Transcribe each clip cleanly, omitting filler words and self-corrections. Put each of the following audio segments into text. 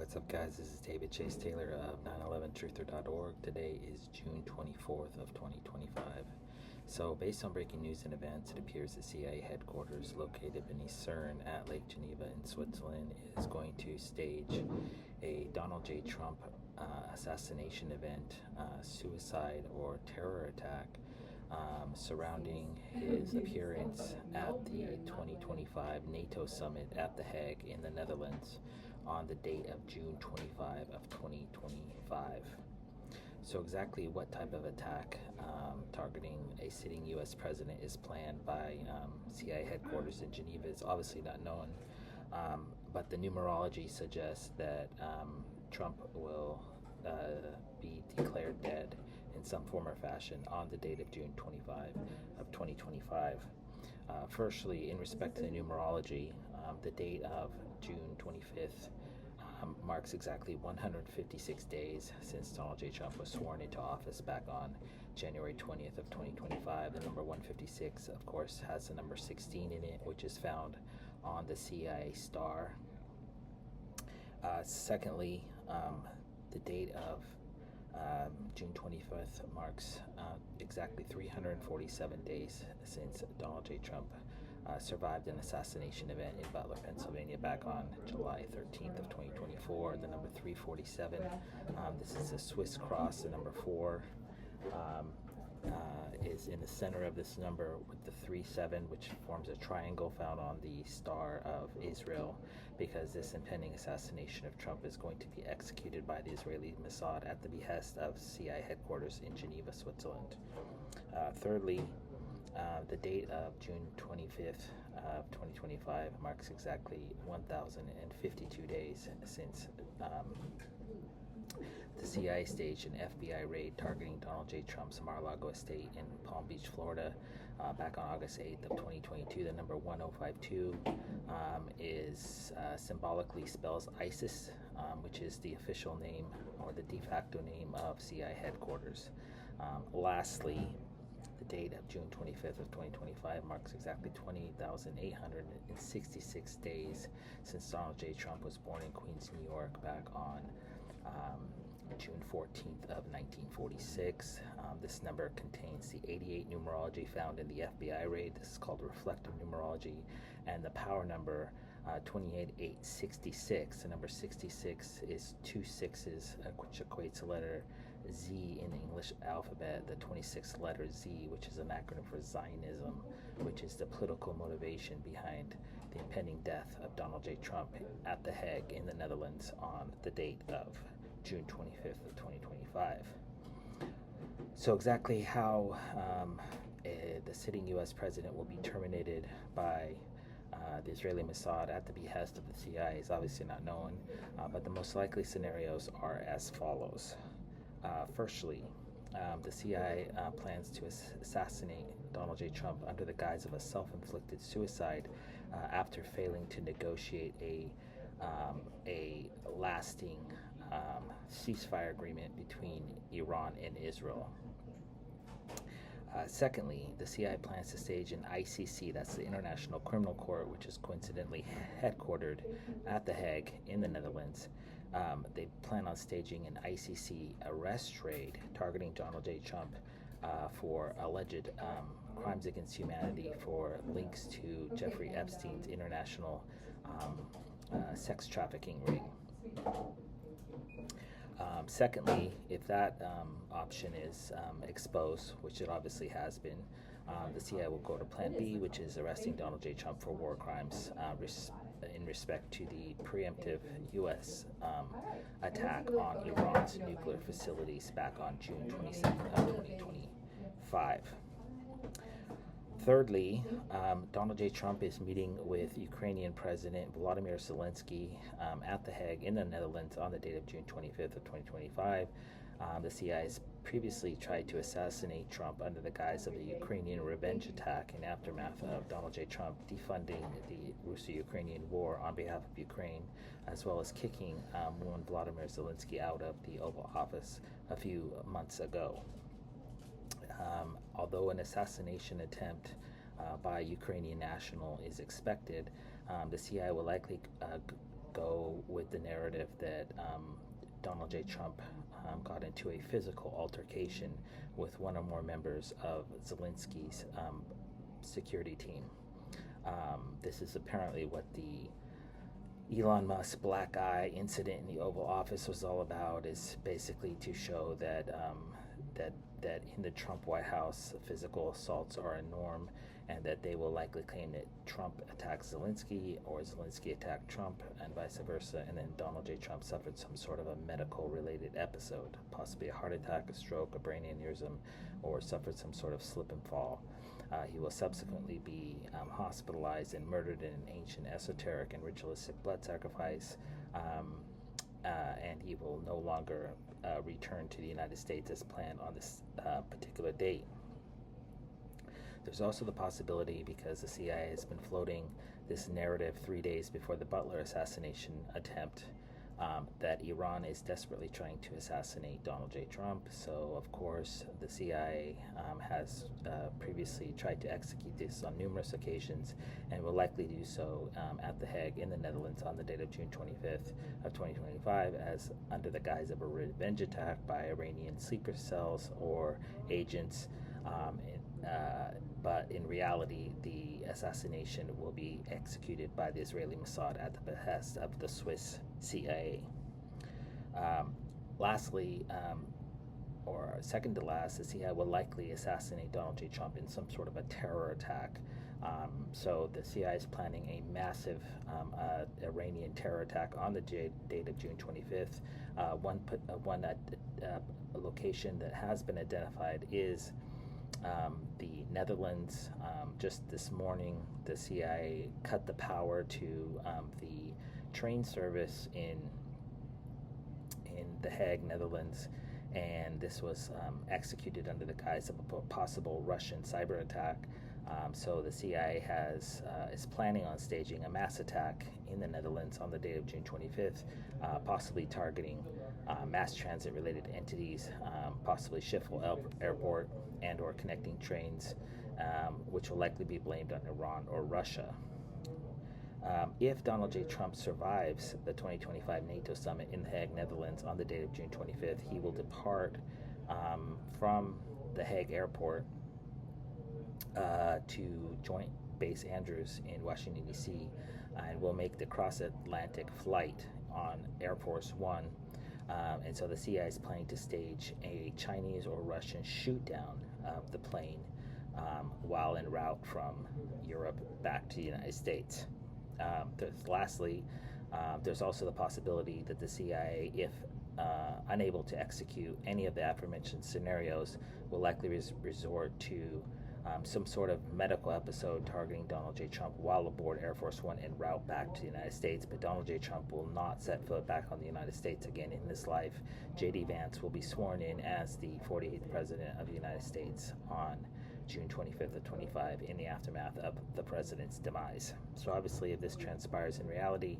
What's up, guys? This is David Chase Taylor of 911truther.org. Today is June 24th of 2025. So, based on breaking news and events, it appears the CIA headquarters located beneath CERN at Lake Geneva in Switzerland is going to stage a Donald J. Trump assassination event, suicide or terror attack surrounding his appearance at the 2025 NATO summit at The Hague in the Netherlands on the date of June 25 of 2025. So exactly what type of attack targeting a sitting U.S. president is planned by CIA headquarters in Geneva is obviously not known, but the numerology suggests that Trump will be declared dead in some form or fashion on the date of June 25 of 2025. Firstly, in respect to the numerology, the date of June 25th marks exactly 156 days since Donald J. Trump was sworn into office back on January 20th of 2025. The number 156, of course, has the number 16 in it, which is found on the CIA star. Secondly, the date of June 25th marks exactly 347 days since Donald J. Trump survived an assassination event in Butler, Pennsylvania back on July 13th of 2024. The number 347, this is a Swiss cross. The number 4 is in the center of this number with the 3-7, which forms a triangle found on the star of Israel, because this impending assassination of Trump is going to be executed by the Israeli Mossad at the behest of CIA headquarters in Geneva, Switzerland. Thirdly, the date of June 25th of 2025 marks exactly 1,052 days since the CIA staged an FBI raid targeting Donald J. Trump's Mar-a-Lago estate in Palm Beach, Florida, back on August 8th of 2022. The number 1052 is symbolically spells ISIS, which is the official name or the de facto name of CIA headquarters. Lastly, the date of June 25th of 2025 marks exactly 20,866 days since Donald J. Trump was born in Queens, New York, back on June 14th of 1946. This number contains the 88 numerology found in the FBI raid. This is called reflective numerology, and the power number 28866. The number 66 is 2 6s, which equates to letter Z in the English alphabet. The 26th letter Z, which is an acronym for Zionism, which is the political motivation behind the impending death of Donald J. Trump at The Hague in the Netherlands on the date of June 25th of 2025. So exactly how the sitting U.S. president will be terminated by the Israeli Mossad at the behest of the CIA is obviously not known, but the most likely scenarios are as follows. Firstly, the CIA plans to assassinate Donald J. Trump under the guise of a self-inflicted suicide after failing to negotiate a lasting ceasefire agreement between Iran and Israel. Secondly, the CIA plans to stage an ICC, that's the International Criminal Court, which is coincidentally headquartered at The Hague in the Netherlands. They plan on staging an ICC arrest raid targeting Donald J. Trump for alleged crimes against humanity for links to Jeffrey Epstein's international sex trafficking ring. Secondly, if that option is exposed, which it obviously has been, the CIA will go to Plan B, which is arresting Donald J. Trump for war crimes in respect to the preemptive U.S. attack on Iran's nuclear facilities back on June 27th of 2025. Thirdly, Donald J. Trump is meeting with Ukrainian President Volodymyr Zelensky at The Hague in the Netherlands on the date of June 25th of 2025. The CIA has previously tried to assassinate Trump under the guise of a Ukrainian revenge attack in aftermath of Donald J. Trump defunding the Russo-Ukrainian war on behalf of Ukraine, as well as kicking one Volodymyr Zelensky out of the Oval Office a few months ago. Although an assassination attempt by a Ukrainian national is expected, the CIA will likely go with the narrative that Donald J. Trump got into a physical altercation with one or more members of Zelensky's security team. This is apparently what the Elon Musk black eye incident in the Oval Office was all about, is basically to show that that in the Trump White House, physical assaults are a norm, and that they will likely claim that Trump attacked Zelensky or Zelensky attacked Trump and vice versa, and then Donald J. Trump suffered some sort of a medical-related episode, possibly a heart attack, a stroke, a brain aneurysm, or suffered some sort of slip and fall. He will subsequently be hospitalized and murdered in an ancient esoteric and ritualistic blood sacrifice, and he will no longer return to the United States as planned on this particular date. There's also the possibility, because the CIA has been floating this narrative 3 days before the Butler assassination attempt, that Iran is desperately trying to assassinate Donald J. Trump. So, of course, the CIA has previously tried to execute this on numerous occasions and will likely do so at The Hague in the Netherlands on the date of June 25th of 2025, as under the guise of a revenge attack by Iranian sleeper cells or agents. But in reality, the assassination will be executed by the Israeli Mossad at the behest of the Swiss CIA. Lastly, or second to last, the CIA will likely assassinate Donald J. Trump in some sort of a terror attack. So the CIA is planning a massive Iranian terror attack on the date of June 25th. One location that has been identified is the Netherlands. Just this morning, the CIA cut the power to the train service in The Hague, Netherlands, and this was executed under the guise of a possible Russian cyber attack. So the CIA is planning on staging a mass attack in the Netherlands on the date of June 25th, possibly targeting mass transit-related entities, possibly Schiphol Airport and or connecting trains, which will likely be blamed on Iran or Russia. If Donald J. Trump survives the 2025 NATO summit in The Hague, Netherlands on the date of June 25th, he will depart from The Hague Airport to Joint Base Andrews in Washington, D.C., and will make the cross-Atlantic flight on Air Force One. And so the CIA is planning to stage a Chinese or Russian shoot-down of the plane while en route from Europe back to the United States. Lastly, there's also the possibility that the CIA, if unable to execute any of the aforementioned scenarios, will likely resort to some sort of medical episode targeting Donald J. Trump while aboard Air Force One en route back to the United States. But Donald J. Trump will not set foot back on the United States again in this life. J.D. Vance will be sworn in as the 48th President of the United States on June 25th of 25 in the aftermath of the president's demise. So obviously, if this transpires in reality,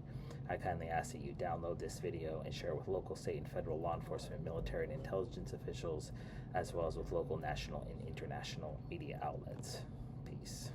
I kindly ask that you download this video and share it with local, state, and federal law enforcement, military, and intelligence officials, as well as with local, national, and international media outlets. Peace.